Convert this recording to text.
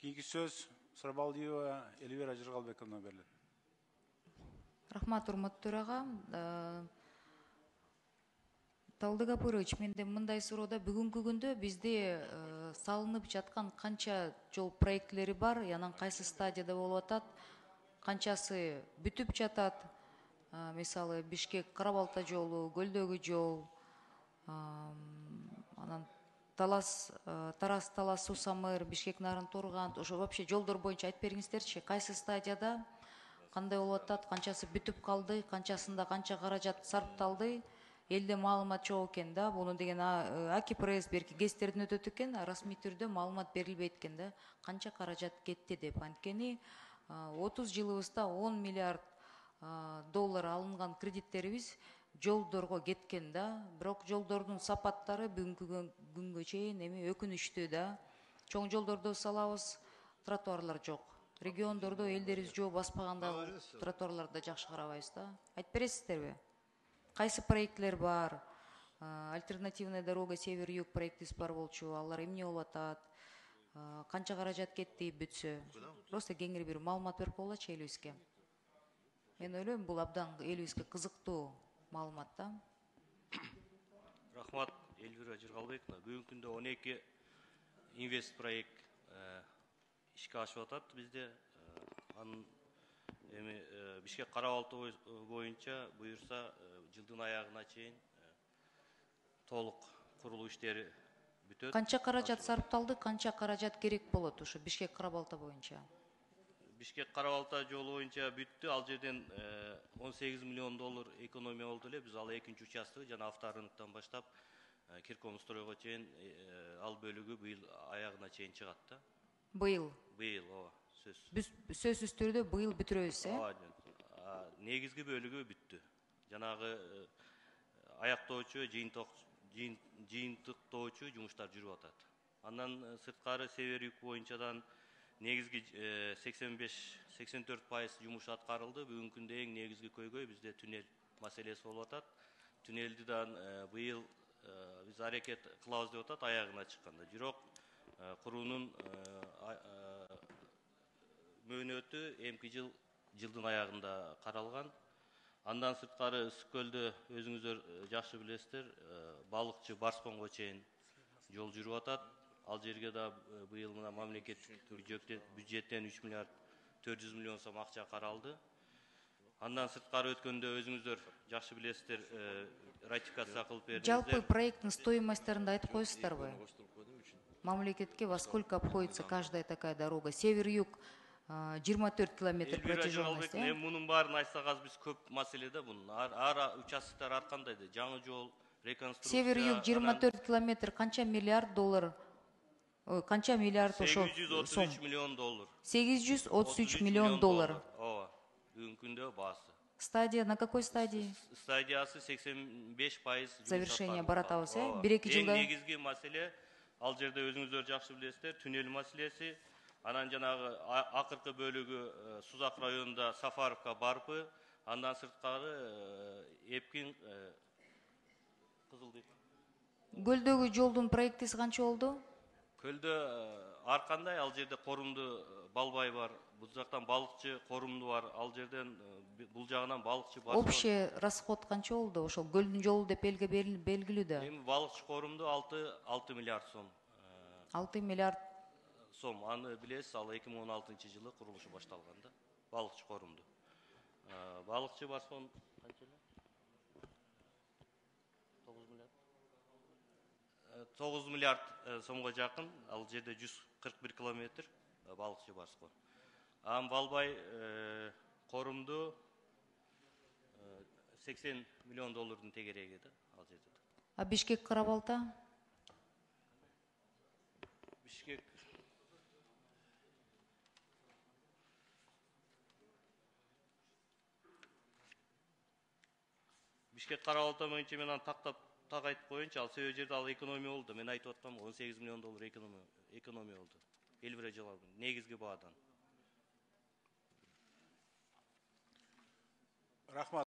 Kийинки сөз Сырбалдиева Эльвира Жыргалбековна берилет. Рахмат, урматтуу төрага. Талды Гапырович, менде мындай суроода бүгүнкү күндө бизде салынып жаткан канча жол проектлери бар, анан кайсы стадияда болуп атат, канчасы бүтүп жатат. Мисалы Бишкек Карабалта жолу, Көлдөгү жол, анан Тарас Талас Сусамыр, Бишкек Нарын Турган, ошо вообще жолдор боюнча айтып бериңиздерчи, кайсы стадияда, кандай болуп атат, канчасы бүтүп калды, канчасында канча каражат сарпталды, элде маалымат жок экен да, буну деген Аки пресс берки гезиттерден өтөт экен, расмий түрдө маалымат берилбейт экен да, канча каражат кетти деп. Анткени 30 жылыбызда 10 миллиард доллар алынган кредиттерибиз жолдорго кеткен да, бирок жолдордун сапаттары бүгүнкү күнгө чейин эми өкүнүчтүү да. Чоң жолдорду салабыз, тротуарлар жок. Региондордо элдерибиз жөө баспаганда тротуарларды жакшы карабайбыз да. Айтып бересиздерби? Кайсы проектлер бар? Альтернативная дорога север-юг проектибиз бар болчу, алар эмне болуп атат? Канча каражат кетти бүтсө? Просто кеңири бир маалымат берип болчу элибизге. Мен ойлойм, бул абдан элибизге кызыктуу маалымат да. Рахмат, Эльвира Жыргалбековна. Бүгүнкү күндө 12 инвест проект ишке ашып атат бизде. Анын эми Бишкек Карабалта боюнча буюрса жылдын аягына чейин толук курулуу иштери бүтөт. Канча каражат сарпталды, канча каражат керек болот ушу Бишкек Карабалта боюнча? Бишкек Карабалта жолу боюнча бүттү. Ал жерден 18 миллион доллар экономия болду эле. Биз ал экинчи участогы жана авторынктан баштап Кирком стройго чейин ал бөлүгү быйыл аягына чейин чыгат да. Быйыл? Быйыл, ооба, сөз. Биз сөзсүз түрдө быйыл бүтүрөбүз, Ооба, негизги бөлүгү бүттү. Жанагы аяктоочу, жыйынтыктоочу жумуштар жүрүп атат. Андан сырткары север-юг боюнчадан негизги 85-84% жумуш аткарылды. Бүгүнкү күндө эң негизги көйгөй бизде түнел маселеси болуп атат. Түнелди быйыл биз аракет кылабыз деп атат аягына чыкканда. Бирок куруунун мөөнөтү эмки жылдын аягында каралган. Андан сырткары Ысык көлдө өзүңүздөр жакшы билесиздер, балыкчы Барсконго чейин жол жүрүп атат. Ал жерге да быйыл мына мамлекеттик бюджеттен 3 миллиард 400 миллион сом акча каралды. Андан сырткары өткөндө өзүңүздөр жакшы билесиздер, ратификация кылып бердиңиздер. Жалпы проекттин стоимостьтерин айтып коесуздарбы? Мамлекетке во сколько обходится каждая такая дорога? Север-юг 24 километр протяженности. Мунун баарын айтсак азыр биз көп маселе да бунун. Ар участоктор ар кандайда, жаңы жол, реконструкция. Север-юг 24 километр канча миллиард доллар? Канча миллиард ошо? 833 миллион доллар. 833 миллион доллар. Ооба, бүгүнкү күндө баасы. Стадия на какой стадии? Стадиясы 85%. Завершение баратабыз, бир-эки жылда. Эң негизги маселе, ал жерде өзүңүздөр жакшы билесиздер, түнел маселеси. Анан жанагы акыркы бөлүгү Сузак районунда Сафаровка барпы, андан сырткары Эпкин Кызылдык. Көлдөгү жолдун проектиси канча болду? Көлдө ар кандай, ал жерде корумду Балбай бар, бул жактан балыкчы корумду бар, ал жерден бул жагынан балыкчы бар. Общий расход канча болду? Ошол көлдүн жолу деп белгилүү да. Эми балыкчы корумду 6 миллиард сом. 6 миллиард сом. Аны билесиз, ал 2016-жылы курулушу башталган да. Балыкчы корумду. Балыкчы Барскон канча эле? 9 миллиард. 9 миллиард сомго жакын, ал жерде 141 километр балыкчы Барскон. Балбай корумду 80 миллион доллардын тегереги да ал жерде. Бишкек Карабалта? Бишкек Карабалта боюнча мен аны так айтып коеюнчу, ал себеби жерде ал экономия болду. Мен айтып аткам, 18 миллион доллар экономия болду. Эльвира Жыргалбековна, негизги баадан. Рахмат.